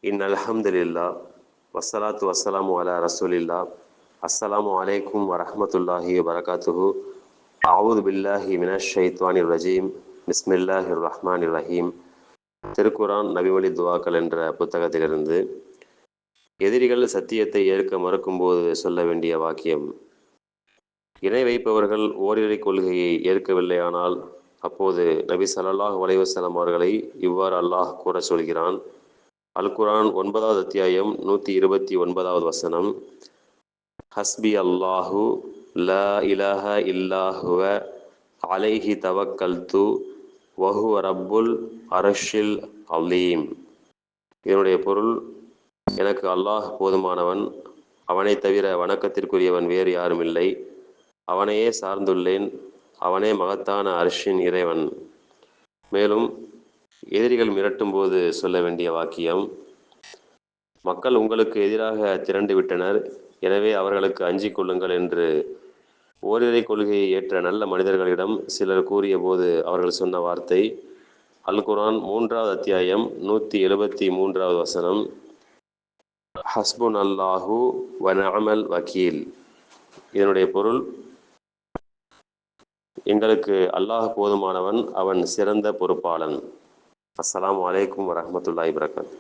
அல்ஹம்துலில்லாஹ் வஸ்ஸலாத்து வஸ்ஸலாமு அலா ரசூலில்லாஹ். அஸ்ஸலாமு அலைக்கும் வரஹ்மத்துல்லாஹி வபரகாத்துஹு. அஊது பில்லாஹி மினஷ் ஷைத்வானிர் ரஜீம். பிஸ்மில்லாஹிர் ரஹ்மானிர் ரஹீம். திருக்குரான் நபிவழி துவாக்கள் என்ற புத்தகத்திலிருந்து எதிரிகள் சத்தியத்தை ஏற்க மறுக்கும்போது சொல்ல வேண்டிய வாக்கியம். இணை வைப்பவர்கள் ஓரிரை கொள்கையை ஏற்கவில்லையானால் அப்போது நபி ஸல்லல்லாஹு அலைஹி வஸல்லம் அவர்களை இவ்வாறு அல்லாஹ் கூற சொல்கிறான். அல் குர்ஆன் 9வது அத்தியாயம் 129வது வசனம். ஹஸ்பி அல்லாஹு லா இலாஹ இல்லாஹுவ அலைஹி தவக்கல்து வஹுவ ரப்புல் அர்ஷில் அலீம். இதனுடைய பொருள், எனக்கு அல்லாஹ் போதுமானவன், அவனை தவிர வணக்கத்திற்குரியவன் வேறு யாரும் இல்லை, அவனையே சார்ந்துள்ளேன், அவனே மகத்தான அர்ஷின் இறைவன். மேலும் எதிரிகள் மிரட்டும் போது சொல்ல வேண்டிய வாக்கியம். மக்கள் உங்களுக்கு எதிராக திரண்டு விட்டனர், எனவே அவர்களுக்கு அஞ்சிக் கொள்ளுங்கள் என்று ஓரிரை கொள்கையை ஏற்ற நல்ல மனிதர்களிடம் சிலர் கூறிய போது அவர்கள் சொன்ன வார்த்தை. அல் குர்ஆன் 3வது அத்தியாயம் 173வது வசனம். ஹஸ்புன் அல்லாஹு வ நிஅமல் வக்கீல். இதனுடைய பொருள், எங்களுக்கு அல்லாஹ் போதுமானவன், அவன் சிறந்த பொறுப்பாளன். அஸ்ஸலாமு அலைக்கும் வரஹ்மத்துல்லாஹி வபரகாத்துஹு.